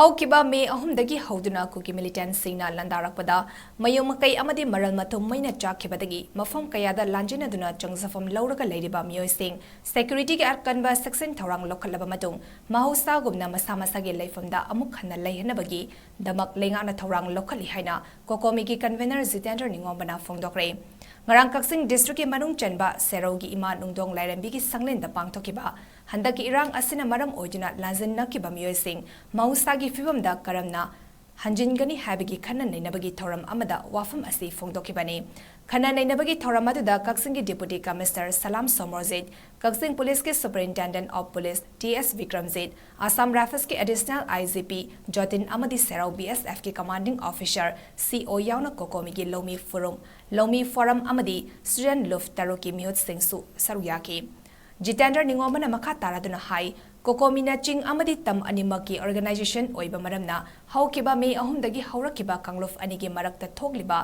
ꯍꯧꯈꯤꯕ ꯃꯦ 3ꯗꯒꯤ ꯍꯧꯗꯨꯅ ꯀꯨꯀꯤ ꯃꯤꯂꯤꯇꯦꯟꯠꯁꯤꯡꯅ ꯂꯥꯟꯗꯥꯔꯛꯄꯗ ꯃꯌꯨꯝ ꯃꯀꯩ ꯑꯃꯗꯤ ꯃꯔꯜ ꯃꯊꯨꯝ ꯃꯩꯅ ꯆꯥꯛꯈꯤꯕꯗꯒꯤ ꯃꯐꯝ ꯀꯌꯥꯗ ꯂꯥꯟꯖꯤꯟꯅꯗꯨꯅ ꯆꯪꯖꯐꯝ ꯂꯧꯔꯒ ꯂꯩꯔꯤꯕ ꯃꯤꯑꯣꯏꯁꯤꯡ ꯁꯦꯀ꯭ꯌꯨꯔꯤꯇꯤꯒꯤ ꯑꯀꯟꯕ ꯆꯦꯛꯁꯤꯟ ꯊꯧꯔꯥꯡ ꯂꯧꯈꯠꯂꯕ ꯃꯇꯨꯡ ꯃꯍꯧꯁꯥꯒꯨꯝꯅ ꯃꯁꯥ ꯃꯁꯥꯒꯤ ꯂꯩꯐꯝꯗ ꯑꯃꯨꯛ ꯍꯟꯅ ꯂꯩꯍꯟꯅꯕꯒꯤꯗꯃꯛ ꯂꯩꯉꯥꯛꯅ ꯊꯧꯔꯥꯡ ꯂꯧꯈꯠꯂꯤ ꯍꯥꯏꯅ ꯀꯣꯀꯣꯃꯤꯒꯤ ꯀꯟꯚꯦꯅꯔ ꯖꯤꯇꯦꯟꯗ꯭ꯔ ꯐꯣꯡꯗꯣꯛꯈ꯭ꯔꯦ꯫ ꯉꯔꯥꯡ ꯀꯛꯆꯤꯡ ꯗꯤꯁꯇ꯭ꯔꯤꯛꯀꯤ ꯃꯅꯨꯡ ꯆꯟꯕ ꯁꯦꯔꯧꯒꯤ ꯏꯃꯥ ꯅꯨꯡꯗꯣꯡ ꯂꯥꯏꯔꯦꯝꯕꯤꯒꯤ ꯁꯪꯂꯦꯟꯗ ꯄꯥꯡꯊꯣꯛꯈꯤꯕ ꯍꯟꯗꯛꯀꯤ ꯏꯔꯥꯡ ꯑꯁꯤꯅ ꯃꯔꯝ ꯑꯣꯏꯗꯨꯅ ꯂꯥꯟꯖꯤꯟꯅꯈꯤꯕ ꯃꯤꯑꯣꯏꯁꯤꯡ ꯃꯍꯧꯁꯥꯒꯤ ꯐꯤꯚꯝꯗ ꯀꯔꯝꯅ ꯍꯟꯖꯤꯟꯒꯅꯤ ꯍꯥꯏꯕꯒꯤ ꯈꯟꯅ ꯅꯩꯅꯕꯒꯤ ꯊꯧꯔꯝ ꯑꯃꯗ ꯋꯥꯐꯝ ꯑꯁꯤ ꯐꯣꯡꯗꯣꯛꯈꯤꯕꯅꯤ꯫ ꯈꯟꯅ ꯅꯩꯅꯕꯒꯤ ꯊꯧꯔꯝ ꯑꯗꯨꯗ ꯀꯛꯆꯤꯡꯒꯤ ꯗꯤꯄꯨꯇꯤ ꯀꯃꯤꯁꯅꯔ ꯁꯂꯥꯝ ꯀꯛꯆꯤꯡ ꯄꯨꯂꯤꯁꯀꯤ superintendent of police T S. Bikramjit, Assam ꯔꯥꯏꯐꯜꯁꯀꯤ ꯑꯦꯗꯤꯁꯅꯦꯜ I.G.P. ꯖꯣꯇꯤꯟ ꯑꯃꯗꯤ ꯁꯦꯔꯧ BSFꯀꯤ ꯀꯃꯥꯟꯗꯤꯡ ꯑꯣꯐꯤꯁꯥꯔ C.O. ꯌꯥꯎꯅ ꯀꯣꯀꯣꯃꯤꯒꯤ ꯂꯧꯃꯤ ꯐꯣꯔꯝ ꯑꯃꯗꯤ ꯁ꯭ꯇꯨꯗꯦꯟꯠ ꯂꯨꯞ ꯇꯔꯨꯛꯀꯤ ꯃꯤꯍꯨꯠꯁꯤꯡꯁꯨ ꯁꯔꯨꯛ ꯌꯥꯈꯤ꯫ ꯖꯤꯇꯦꯟꯗ꯭ꯔ ꯅꯤꯡꯉꯣꯝꯕꯅ ꯃꯈꯥ ꯇꯥꯔꯗꯨꯅ ꯍꯥꯏ ꯀꯣꯀꯣꯃꯤꯅ ꯆꯤꯡ ꯑꯃꯗꯤ ꯇꯝ ꯑꯅꯤꯃꯛꯀꯤ ꯑꯣꯔꯒꯅꯥꯏꯖꯦꯁꯟ ꯑꯣꯏꯕ ꯃꯔꯝꯅ ꯍꯧꯈꯤꯕ ꯃꯦ 3ꯗꯒꯤ ꯍꯧꯔꯛꯈꯤꯕ ꯀꯥꯡꯂꯨꯞ ꯑꯅꯤꯒꯤ ꯃꯔꯛꯇ ꯊꯣꯛꯂꯤꯕ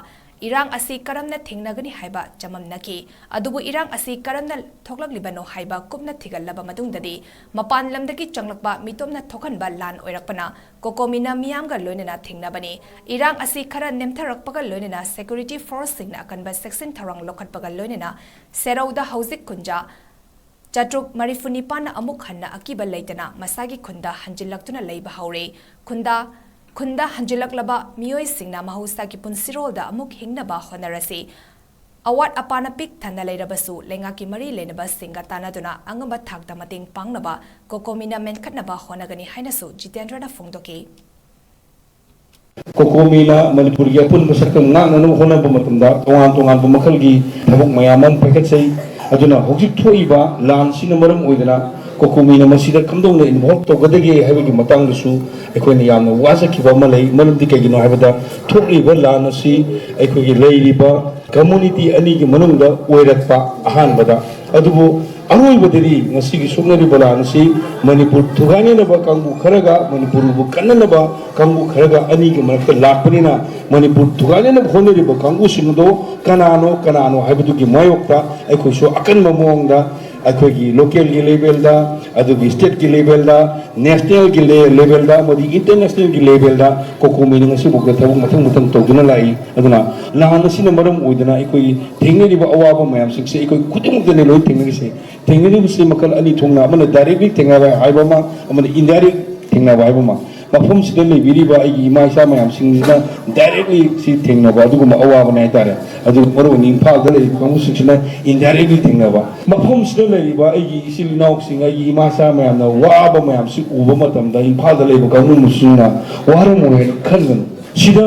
ꯏꯔꯥꯡ ꯑꯁꯤ ꯀꯔꯝꯅ ꯊꯦꯡꯅꯒꯅꯤ ꯍꯥꯏꯕ ꯆꯃꯝꯅꯈꯤ꯫ ꯑꯗꯨꯕꯨ ꯏꯔꯥꯡ ꯑꯁꯤ ꯀꯔꯝꯅ ꯊꯣꯛꯂꯛꯂꯤꯕꯅꯣ ꯍꯥꯏꯕ ꯀꯨꯞꯅ ꯊꯤꯒꯠꯂꯕ ꯃꯇꯨꯡꯗꯗꯤ ꯃꯄꯥꯟ ꯂꯝꯗꯒꯤ ꯆꯪꯂꯛꯄ ꯃꯤꯇꯣꯞꯅ ꯊꯣꯛꯍꯟꯕ ꯂꯥꯟ ꯑꯣꯏꯔꯛꯄꯅ ꯀꯣꯀꯣꯃꯤꯅ ꯃꯤꯌꯥꯝꯒ ꯂꯣꯏꯅꯅ ꯊꯦꯡꯅꯕꯅꯤ꯫ ꯏꯔꯥꯡ ꯑꯁꯤ ꯈꯔ ꯅꯦꯝꯊꯔꯛꯄꯒ ꯂꯣꯏꯅꯅ ꯁꯦꯀ꯭ꯌꯨꯔꯤꯇꯤ ꯐꯣꯔꯁꯁꯤꯡꯅ ꯑꯀꯟꯕ ꯆꯦꯛꯁꯤꯟ ꯊꯧꯔꯥꯡ ꯂꯧꯈꯠꯄꯒ ꯂꯣꯏꯅꯅ ꯁꯦꯔꯧꯗ ꯍꯧꯖꯤꯛ ꯈꯨꯟꯖꯥ 749ꯅ ꯑꯃꯨꯛ ꯍꯟꯅ ꯑꯀꯤꯕ ꯂꯩꯇꯅ ꯃꯁꯥꯒꯤ ꯈꯨꯟꯗ ꯍꯟꯖꯤꯜꯂꯛꯇꯨꯅ ꯂꯩꯕ ꯍꯧꯔꯦ꯫ ꯈꯨꯟꯗ ꯍꯟꯖꯤꯜꯂꯛꯂꯕ ꯃꯤꯑꯣꯏꯁꯤꯡꯅ ꯃꯍꯧꯁꯥꯒꯤ ꯄꯨꯟꯁꯤꯔꯣꯜꯗ ꯑꯃꯨꯛ ꯍꯤꯡꯅꯕ ꯍꯣꯠꯅꯔꯁꯤ꯫ ꯑꯋꯥꯠ ꯑꯄꯥꯅ ꯄꯤꯛ ꯊꯟꯅ ꯂꯩꯔꯕꯁꯨ ꯂꯩꯉꯥꯛꯀꯤ ꯃꯔꯤ ꯂꯩꯅꯕꯁꯤꯡꯒ ꯇꯥꯟꯅꯗꯨꯅ ꯑꯉꯝꯕ ꯊꯥꯛꯇ ꯃꯇꯦꯡ ꯄꯥꯡꯅꯕ ꯀꯣꯀꯣꯃꯤꯅ ꯃꯦꯟꯈꯠꯅꯕ ꯍꯣꯠꯅꯒꯅꯤ ꯍꯥꯏꯅꯁꯨ ꯖꯤꯇꯦꯟꯗ꯭ꯔꯅ ꯐꯣꯡꯗꯣꯛꯈꯤ꯫ ꯀꯣꯀꯣꯃꯤꯅ ꯃꯅꯤꯄꯨꯔꯒꯤ ꯑꯄꯨꯟꯕ ꯁꯛꯇꯝ ꯉꯥꯛꯅꯅꯕ ꯍꯣꯠꯅꯕ ꯃꯇꯝꯗ ꯇꯣꯉꯥꯟ-ꯇꯣꯉꯥꯟꯕ ꯃꯈꯜꯒꯤ ꯊꯕꯛ ꯃꯌꯥꯝ ꯑꯃ ꯄꯥꯏꯈꯠꯆꯩ꯫ ꯑꯗꯨꯅ ꯍꯧꯖꯤꯛ ꯊꯣꯛꯏꯕ ꯂꯥꯟꯁꯤꯅ ꯃꯔꯝ ꯑꯣꯏꯗꯅ ꯀꯣꯀꯣꯃꯤꯅ ꯃꯁꯤꯗ ꯀꯝꯗꯧꯅ ꯏꯟꯚꯣꯜꯕ ꯇꯧꯒꯗꯒꯦ ꯍꯥꯏꯕꯒꯤ ꯃꯇꯥꯡꯗꯁꯨ ꯑꯩꯈꯣꯏꯅ ꯌꯥꯝꯅ ꯋꯥꯖꯈꯤꯕ ꯑꯃ ꯂꯩ꯫ ꯃꯔꯝꯗꯤ ꯀꯩꯒꯤꯅꯣ ꯍꯥꯏꯕꯗ ꯊꯣꯛꯂꯤꯕ ꯂꯥꯟ ꯑꯁꯤ ꯑꯩꯈꯣꯏꯒꯤ ꯂꯩꯔꯤꯕ ꯀꯝꯃꯨꯅꯤꯇꯤ ꯑꯅꯤꯒꯤ ꯃꯅꯨꯡꯗ ꯑꯣꯏꯔꯛꯄ ꯑꯍꯥꯟꯕꯗ, ꯑꯗꯨꯕꯨ ꯑꯔꯣꯏꯕꯗꯗꯤ ꯉꯁꯤꯒꯤ ꯁꯣꯛꯅꯔꯤꯕ ꯂꯥꯟ ꯑꯁꯤ ꯃꯅꯤꯄꯨꯔ ꯊꯨꯒꯥꯏꯅꯅꯕ ꯀꯥꯡꯕꯨ ꯈꯔꯒ ꯃꯅꯤꯄꯨꯔꯕꯨ ꯀꯟꯅꯅꯕ ꯀꯥꯡꯕꯨ ꯈꯔꯒ ꯑꯅꯤꯒꯤ ꯃꯔꯛꯇ ꯂꯥꯛꯄꯅꯤꯅ ꯃꯅꯤꯄꯨꯔ ꯊꯨꯒꯥꯏꯅꯅꯕ ꯍꯣꯠꯅꯔꯤꯕ ꯀꯥꯡꯕꯨꯁꯤꯡ ꯑꯗꯣ ꯀꯅꯥꯅꯣ ꯍꯥꯏꯕꯗꯨꯒꯤ ꯃꯥꯌꯣꯛꯇ ꯑꯩꯈꯣꯏꯁꯨ ꯑꯀꯟꯕ ꯃꯑꯣꯡꯗ ꯑꯩꯈꯣꯏꯒꯤ ꯂꯣꯀꯦꯜꯒꯤ ꯂꯦꯚꯦꯜꯗ, ꯑꯗꯨꯒꯤ ꯁ꯭ꯇꯦꯠꯀꯤ ꯂꯦꯚꯦꯜꯗ, ꯅꯦꯁꯅꯦꯜꯒꯤ ꯂꯦꯚꯦꯜꯗ ꯑꯃꯗꯤ ꯏꯟꯇꯔꯅꯦꯁꯅꯦꯜꯒꯤ ꯂꯦꯚꯦꯜꯗ ꯀꯣꯀꯣꯃꯤꯅ ꯉꯁꯤꯐꯥꯎꯗ ꯊꯕꯛ ꯃꯊꯪ ꯇꯧꯗꯨꯅ ꯂꯥꯛꯏ꯫ ꯑꯗꯨꯅ ꯂꯥꯟ ꯑꯁꯤꯅ ꯃꯔꯝ ꯑꯣꯏꯗꯅ ꯑꯩꯈꯣꯏꯒꯤ ꯊꯦꯡꯅꯔꯤꯕ ꯑꯋꯥꯕ ꯃꯌꯥꯝꯁꯤꯡꯁꯦ ꯑꯩꯈꯣꯏ ꯈꯨꯗꯤꯡꯃꯛꯇꯅꯤ ꯂꯣꯏ ꯊꯦꯡꯅꯔꯤꯁꯦ꯫ ꯊꯦꯡꯅꯔꯤꯕꯁꯤ ꯃꯈꯜ ꯑꯅꯤ ꯊꯣꯛꯅ, ꯑꯃꯅ ꯗꯥꯏꯔꯦꯛꯂꯤ ꯊꯦꯡꯅꯕ ꯍꯥꯏꯕ ꯑꯃ, ꯑꯃꯅ ꯏꯟꯗꯥꯏꯔꯦꯛ ꯊꯦꯡꯅꯕ ꯍꯥꯏꯕ ꯑꯃ꯫ ꯃꯐꯝꯁꯤꯗ ꯂꯩꯕꯤꯔꯤꯕ ꯑꯩꯒꯤ ꯏꯃꯥ ꯏꯆꯥ ꯃꯌꯥꯝꯁꯤꯡꯁꯤꯅ ꯗꯥꯏꯔꯦꯛꯂꯤ ꯁꯤ ꯊꯦꯡꯅꯕ ꯑꯗꯨꯒꯨꯝꯕ ꯑꯋꯥꯕꯅꯤ ꯍꯥꯏꯇꯥꯔꯦ꯫ ꯑꯗꯨꯒ ꯃꯔꯨꯑꯣꯏꯅ ꯏꯝꯐꯥꯜꯗ ꯂꯩꯔꯤꯕ ꯀꯥꯡꯕꯨꯁꯤꯡꯁꯤꯅ ꯏꯟꯗꯥꯏꯔꯦꯛꯂꯤ ꯊꯦꯡꯅꯕ꯫ ꯃꯐꯝꯁꯤꯗ ꯂꯩꯔꯤꯕ ꯑꯩꯒꯤ ꯏꯆꯤꯜ ꯏꯅꯥꯎꯁꯤꯡ, ꯑꯩꯒꯤ ꯏꯃꯥ ꯏꯆꯥ ꯃꯌꯥꯝꯅ ꯋꯥꯕ ꯃꯌꯥꯝꯁꯤ ꯎꯕ ꯃꯇꯝꯗ ꯏꯝꯐꯥꯜꯗ ꯂꯩꯕ ꯀꯥꯡꯕꯨꯁꯤꯡꯅ ꯋꯥꯔꯝꯃꯣꯏ ꯍꯥꯏꯅ ꯈꯟꯒꯅꯨ꯫ ꯁꯤꯗ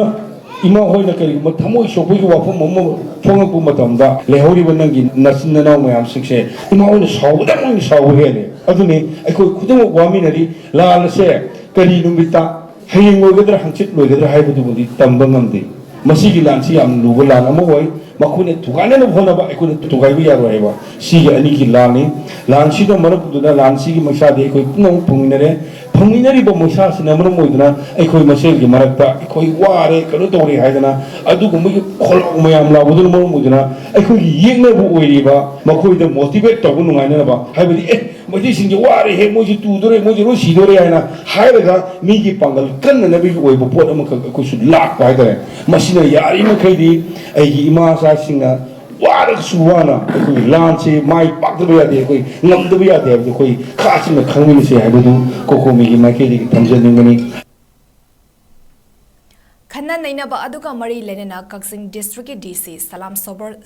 ꯏꯃꯥ ꯍꯣꯏꯅ ꯀꯔꯤꯒꯨꯝꯕ ꯊꯃꯣꯏ ꯁꯣꯛꯄꯒꯤ ꯋꯥꯐꯝ ꯑꯃ ꯐꯣꯡꯉꯛꯄ ꯃꯇꯝꯗ ꯂꯩꯍꯧꯔꯤꯕ ꯅꯪꯒꯤ ꯅꯆꯤꯟ ꯅꯅꯥꯎ ꯃꯌꯥꯝꯁꯤꯡꯁꯦ ꯏꯃꯥ ꯍꯣꯏꯅ ꯁꯥꯎꯕꯗ ꯁꯥꯎꯕ ꯍꯦꯜꯂꯦ꯫ ꯑꯗꯨꯅꯤ ꯑꯩꯈꯣꯏ ꯈꯨꯗꯤꯡꯃꯛ ꯋꯥꯃꯤꯟꯅꯔꯤ꯫ ꯂꯥꯟ ꯑꯁꯦ ꯀꯔꯤ ꯅꯨꯃꯤꯠꯇ ꯍꯌꯦꯡ ꯂꯣꯏꯒꯗ꯭ꯔꯥ ꯍꯪꯆꯤꯠ ꯂꯣꯏꯒꯗ꯭ꯔꯥ ꯍꯥꯏꯕꯗꯨꯕꯨꯗꯤ ꯇꯝꯕ ꯉꯝꯗꯦ꯫ ꯃꯁꯤꯒꯤ ꯂꯥꯟꯁꯤ ꯌꯥꯝꯅ ꯂꯨꯕ ꯂꯥꯟ ꯑꯃ ꯑꯣꯏ꯫ ꯃꯈꯣꯏꯅ ꯊꯨꯒꯥꯏꯅꯅꯕ ꯍꯣꯠꯅꯕ, ꯑꯩꯈꯣꯏꯅ ꯊꯨꯒꯥꯏꯕ ꯌꯥꯔꯣꯏ ꯍꯥꯏꯕ ꯁꯤꯒꯤ ꯑꯅꯤꯒꯤ ꯂꯥꯟꯅꯤ꯫ ꯂꯥꯟꯁꯤꯗ ꯃꯔꯛꯇꯨꯗ ꯂꯥꯟꯁꯤꯒꯤ ꯃꯩꯁꯥꯗꯤ ꯑꯩꯈꯣꯏ ꯄꯨꯝꯅꯃꯛ ꯐꯪꯃꯤꯟꯅꯔꯤꯕ ꯃꯩꯁꯥꯁꯤꯅ ꯃꯔꯝ ꯑꯣꯏꯗꯨꯅ ꯑꯩꯈꯣꯏ ꯃꯁꯦꯜꯒꯤ ꯃꯔꯛꯇ ꯑꯩꯈꯣꯏ ꯋꯥꯔꯦ ꯀꯩꯅꯣ ꯇꯧꯔꯦ ꯍꯥꯏꯗꯅ ꯑꯗꯨꯒꯨꯝꯕꯒꯤ ꯈꯣꯜꯂꯥꯎ ꯃꯌꯥꯝ ꯂꯥꯎꯕꯗꯨꯅ ꯃꯔꯝ ꯑꯣꯏꯗꯨꯅ ꯑꯩꯈꯣꯏꯒꯤ ꯌꯦꯛꯅꯕ ꯑꯣꯏꯔꯤꯕ ꯃꯈꯣꯏꯗ ꯃꯣꯇꯤꯚꯦꯠ ꯇꯧꯕ ꯅꯨꯡꯉꯥꯏꯅꯅꯕ, ꯍꯥꯏꯕꯗꯤ ꯃꯩꯇꯩꯁꯤꯡꯁꯦ ꯋꯥꯔꯦꯍꯦ, ꯃꯣꯏꯁꯤ ꯇꯨꯗꯣꯔꯦ, ꯃꯣꯏꯁꯤ ꯂꯣꯏ ꯁꯤꯗꯣꯔꯦ ꯍꯥꯏꯅ ꯍꯥꯏꯔꯒ ꯃꯤꯒꯤ ꯄꯥꯡꯒꯜ ꯀꯟꯅꯅꯕꯒꯤ ꯑꯣꯏꯕ ꯄꯣꯠ ꯑꯃꯈꯛ ꯑꯩꯈꯣꯏꯁꯨ ꯂꯥꯛꯄ ꯍꯥꯏꯇꯥꯔꯦ꯫ ꯃꯁꯤꯅ ꯌꯥꯔꯤꯃꯈꯩꯗꯤ ꯑꯩꯒꯤ ꯏꯃꯥꯆꯥꯁꯤꯡꯅ ꯋꯥꯔꯒꯁꯨ ꯋꯥꯅ ꯑꯩꯈꯣꯏꯒꯤ ꯂꯥꯟꯁꯤ ꯃꯥꯏ ꯄꯥꯛꯇꯕ ꯌꯥꯗꯦ, ꯑꯩꯈꯣꯏ ꯉꯝꯗꯕ ꯌꯥꯗꯦ ꯍꯥꯏꯕꯗꯨ ꯑꯩꯈꯣꯏ ꯈꯥꯁꯤꯡꯅ ꯈꯪꯃꯤꯟꯅꯁꯤ ꯍꯥꯏꯕꯗꯨ ꯀꯣꯀꯣꯃꯤꯒꯤ ꯃꯥꯏꯀꯩꯗꯒꯤ ꯊꯝꯖꯅꯤꯡꯒꯅꯤ꯫ ꯈꯟꯅ ꯅꯩꯅꯕ ꯑꯗꯨꯒ ꯃꯔꯤ ꯂꯩꯅꯅ ꯀꯛꯆꯤꯡ ꯗꯤꯁꯇ꯭ꯔꯤꯛꯀꯤ ꯗꯤ.ꯁꯤ. ꯁꯂꯥꯝ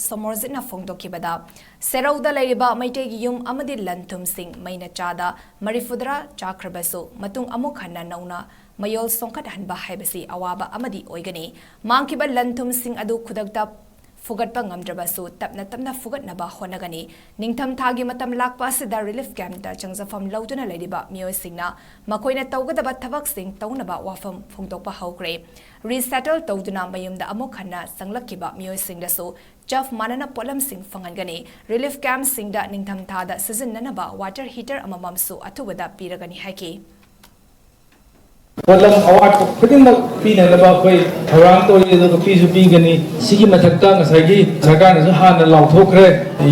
ꯁꯣꯃꯣꯔꯖꯤꯠꯅ ꯐꯣꯡꯗꯣꯛꯈꯤꯕꯗ ꯁꯦꯔꯧꯗ ꯂꯩꯔꯤꯕ ꯃꯩꯇꯩꯒꯤ ꯌꯨꯝ ꯑꯃꯗꯤ ꯂꯟ-ꯊꯨꯝꯁꯤꯡ ꯃꯩꯅ ꯆꯥꯗ 70 ꯆꯥꯈ꯭ꯔꯕꯁꯨ ꯃꯇꯨꯡ ꯑꯃꯨꯛ ꯍꯟꯅ ꯅꯧꯅ ꯃꯌꯣꯜ ꯁꯣꯡꯈꯠꯍꯟꯕ ꯍꯥꯏꯕꯁꯤ ꯑꯋꯥꯕ ꯑꯃꯗꯤ ꯑꯣꯏꯒꯅꯤ꯫ ꯃꯥꯡꯈꯤꯕ ꯂꯟ-ꯊꯨꯝꯁꯤꯡ ꯑꯗꯨ ꯈꯨꯗꯛꯇ ꯐꯨꯒꯠꯄ ꯉꯝꯗ꯭ꯔꯕꯁꯨ ꯇꯞꯅ ꯐꯨꯒꯠꯅꯕ ꯍꯣꯠꯅꯒꯅꯤ꯫ ꯅꯤꯡꯊꯝꯊꯥꯒꯤ ꯃꯇꯝ ꯂꯥꯛꯄ ꯑꯁꯤꯗ ꯔꯤꯂꯤꯐ ꯀꯦꯝꯞꯇ ꯆꯪꯖꯐꯝ ꯂꯧꯗꯨꯅ ꯂꯩꯔꯤꯕ ꯃꯤꯑꯣꯏꯁꯤꯡꯅ ꯃꯈꯣꯏꯅ ꯇꯧꯒꯗꯕ ꯊꯕꯛꯁꯤꯡ ꯇꯧꯅꯕ ꯋꯥꯐꯝ ꯐꯣꯡꯗꯣꯛꯄ ꯍꯧꯈ꯭ꯔꯦ꯫ ꯔꯤꯁꯦꯇꯜ ꯇꯧꯗꯨꯅ ꯃꯌꯨꯝꯗ ꯑꯃꯨꯛ ꯍꯟꯅ ꯆꯪꯂꯛꯈꯤꯕ ꯃꯤꯑꯣꯏꯁꯤꯡꯗꯁꯨ ꯆꯞ ꯃꯥꯟꯅꯅ ꯄꯣꯠꯂꯝꯁꯤꯡ ꯐꯪꯍꯟꯒꯅꯤ꯫ ꯔꯤꯂꯤꯐ ꯀꯦꯝꯞꯁꯤꯡꯗ ꯅꯤꯡꯊꯝꯊꯥꯗ ꯁꯤꯖꯤꯟꯅꯅꯕ ꯋꯥꯇꯔ ꯍꯤꯇꯔ ꯑꯃꯃꯝꯁꯨ ꯑꯊꯨꯕꯗ ꯄꯤꯔꯒꯅꯤ ꯍꯥꯏꯈꯤ꯫ ꯄꯣꯠꯂꯝ ꯑꯋꯥꯠꯄ ꯈꯨꯗꯤꯡꯃꯛ ꯄꯤꯅꯅꯕ ꯑꯩꯈꯣꯏ ꯊꯧꯔꯥꯡ ꯇꯧꯔꯤ, ꯑꯗꯨꯒ ꯄꯤꯁꯨ ꯄꯤꯒꯅꯤ꯫ ꯁꯤꯒꯤ ꯃꯊꯛꯇ ꯉꯁꯥꯏꯒꯤ ꯁꯔꯀꯥꯔꯅꯁꯨ ꯍꯥꯟꯅ ꯂꯥꯎꯊꯣꯛꯈ꯭ꯔꯦ,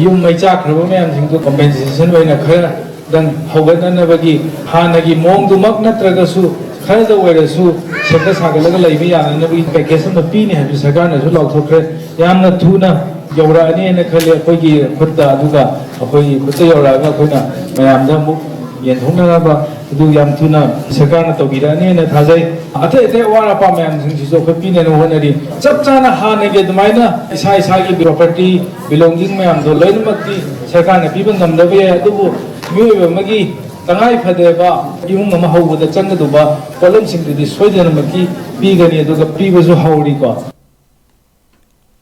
ꯌꯨꯝ ꯃꯩ ꯆꯥꯛꯈ꯭ꯔꯕ ꯃꯌꯥꯝꯁꯤꯡꯗꯨ ꯀꯝꯄꯦꯟꯁꯦꯁꯟ ꯑꯣꯏꯅ ꯈꯔꯗꯪ ꯍꯧꯒꯠꯅꯅꯕꯒꯤ ꯍꯥꯟꯅꯒꯤ ꯃꯑꯣꯡꯗꯨꯃꯛ ꯅꯠꯇ꯭ꯔꯒꯁꯨ ꯈꯔꯗ ꯑꯣꯏꯔꯁꯨ ꯁꯦꯝꯒꯠ ꯁꯥꯒꯠꯂꯒ ꯂꯩꯕ ꯌꯥꯅꯅꯕꯒꯤ ꯄꯦꯀꯦꯖ ꯑꯃ ꯄꯤꯅꯤ ꯍꯥꯏꯕꯁꯤ ꯁꯔꯀꯥꯔꯅꯁꯨ ꯂꯥꯎꯊꯣꯛꯈ꯭ꯔꯦ ꯌꯥꯝꯅ ꯊꯨꯅ ꯌꯧꯔꯛꯑꯅꯤꯅ ꯈꯜꯂꯤ ꯑꯩꯈꯣꯏꯒꯤ ꯈꯨꯠꯇ ꯑꯗꯨꯒ ꯑꯩꯈꯣꯏꯒꯤ ꯈꯨꯠꯇ ꯌꯧꯔꯛꯑꯒ ꯑꯩꯈꯣꯏꯅ ꯃꯌꯥꯝꯗ ꯑꯃꯨꯛ ꯌꯦꯟꯊꯣꯛꯅꯅꯕ ꯑꯗꯨ ꯌꯥꯝ ꯊꯨꯅ ꯁꯔꯀꯥꯔꯅ ꯇꯧꯕꯤꯔꯛꯑꯅꯤꯅ ꯊꯥꯖꯩ ꯑꯇꯩ ꯑꯇꯩ ꯑꯋꯥꯠ ꯑꯄꯥ ꯃꯌꯥꯝꯁꯤꯡꯁꯤꯁꯨ ꯑꯩꯈꯣꯏ ꯄꯤꯅꯅꯕ ꯍꯣꯠꯅꯔꯤ ꯆꯞ ꯆꯥꯅ ꯍꯥꯟꯅꯒꯤ ꯑꯗꯨꯃꯥꯏꯅ ꯏꯁꯥꯒꯤ ꯄ꯭ꯔꯣꯄꯔꯇꯤ ꯕꯤꯂꯣꯡꯒꯤꯡ ꯃꯌꯥꯝꯗꯣ ꯂꯣꯏꯅꯃꯛꯇꯤ ꯁꯔꯀꯥꯔꯅ ꯄꯤꯕ ꯉꯝꯗꯕ ꯌꯥꯏ ꯑꯗꯨꯕꯨ ꯃꯤꯑꯣꯏꯕ ꯑꯃꯒꯤ ꯇꯉꯥꯏ ꯐꯗꯕ ꯏꯃꯨꯡ ꯑꯃ ꯍꯧꯕꯗ ꯆꯪꯒꯗꯧꯕ ꯄꯣꯠꯂꯝꯁꯤꯡꯗꯨꯗꯤ ꯁꯣꯏꯗꯅꯃꯛꯀꯤ ꯄꯤꯒꯅꯤ ꯑꯗꯨꯒ ꯄꯤꯕꯁꯨ ꯍꯧꯔꯤꯀꯣ